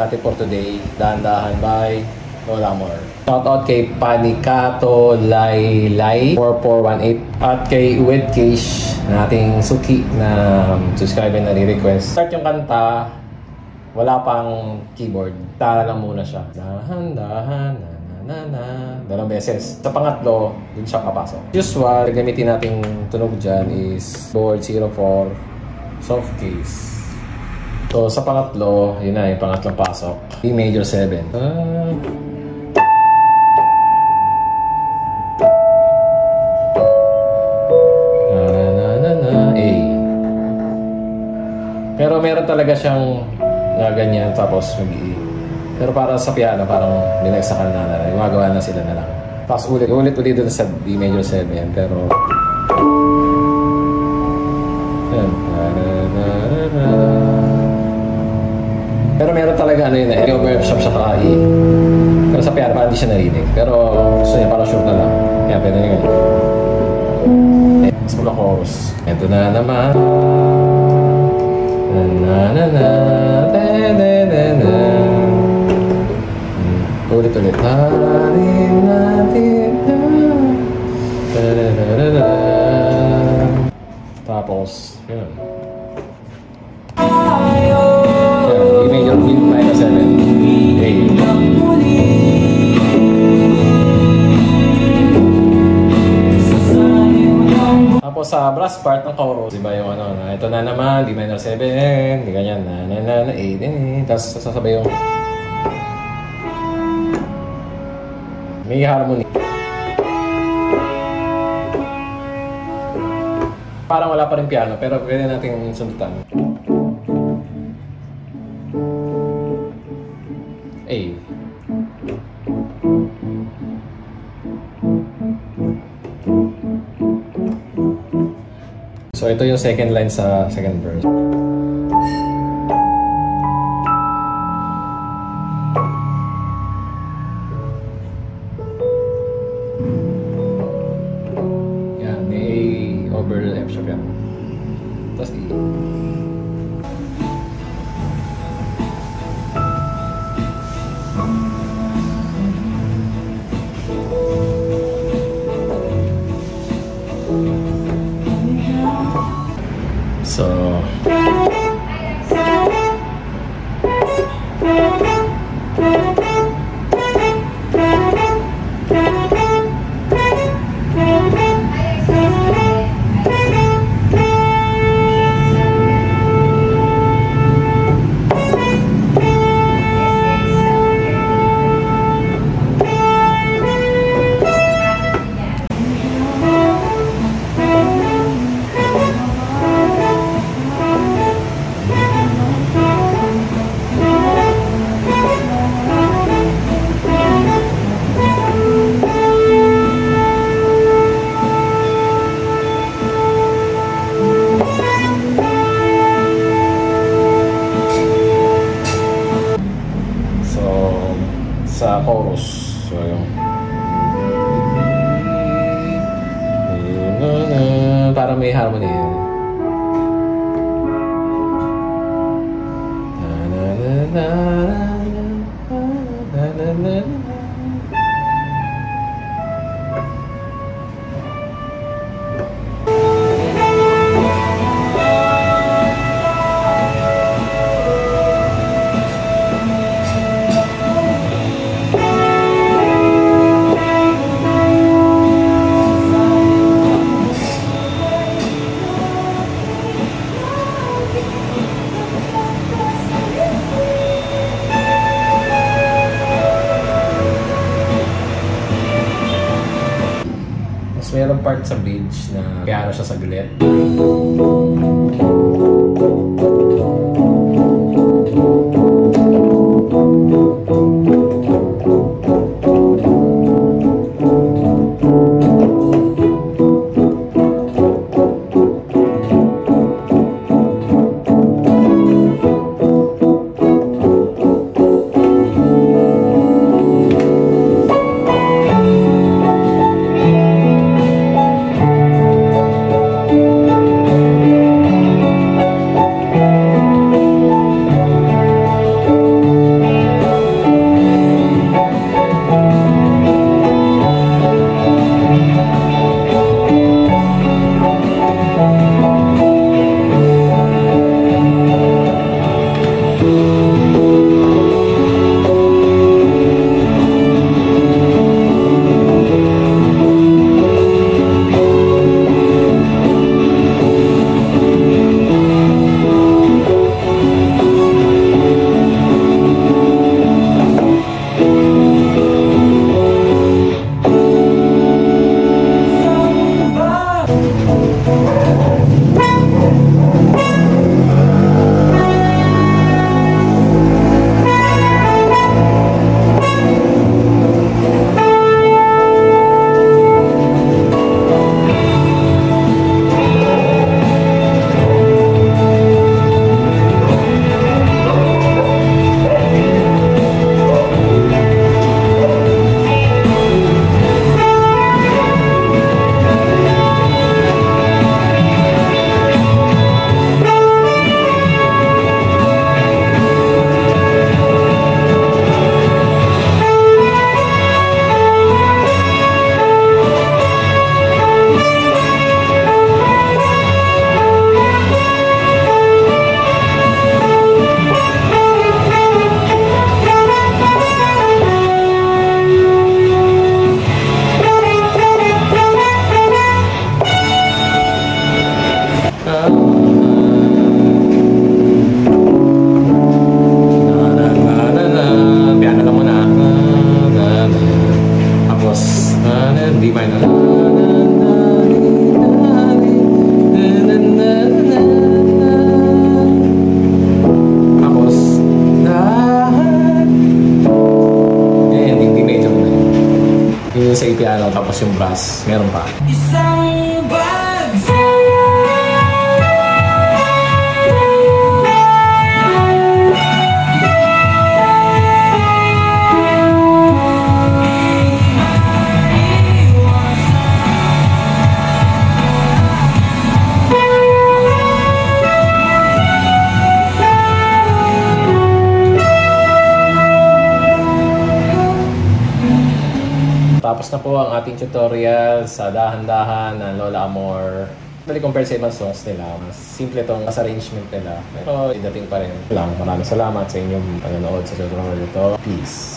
natin for today. Dahan-dahan, bye. Lola More. Shoutout kay Panikato Laylay 4418 at kay Wedcage na ating suki na subscriber na re-request. Start yung kanta, wala pang keyboard. Tara lang muna siya. Dahan-dahan, na. Dalawang beses. Sa pangatlo, dun siya kapasok. Usual, gamitin nating tunog dyan is board 04 soft keys. So, sa pangatlo, yun na yung pangatlong pasok. E major 7. A. Pero meron talaga siyang ganyan, tapos mag-E. Pero para sa piano, parang binagsakan na gumagawa na sila na lang. Tapos ulit dun sa D major 7, pero yan. Pero meron talaga ano yun eh, overshop siya ka E. Pero sa piano, parang hindi siya narinig. Pero gusto niya, parang sure na lang. Kaya pwede nyo ganyan. Mas mula chorus. Ito na naman. Na. Ulit. Harin natin na. Tapos, yun. Yan, major win minor 7. A. Tapos sa brass part ng chorus, diba yung ano, na ito na naman, D minor 7, di ganyan, na, A din eh. Tapos sasabay yung may harmony. Parang wala pa rin piano, pero pwede natin sundutan. A. So ito yung second line sa second verse. Yan, may A over F sharp yan. Tapos E. So sa chorus. So yung parang may harmony. Mayroong part sa bridge na piano siya saglit. sa piano, tapos yung brass, meron pa. Isang bags. Tapos na po ang ating tutorial sa dahan-dahan ng Lola Amor. Bali compare sa ibang songs nila, mas simple itong arrangement nila. Pero dating pa rin lang. Maraming salamat sa inyong panonood sa tutorial ito. Peace!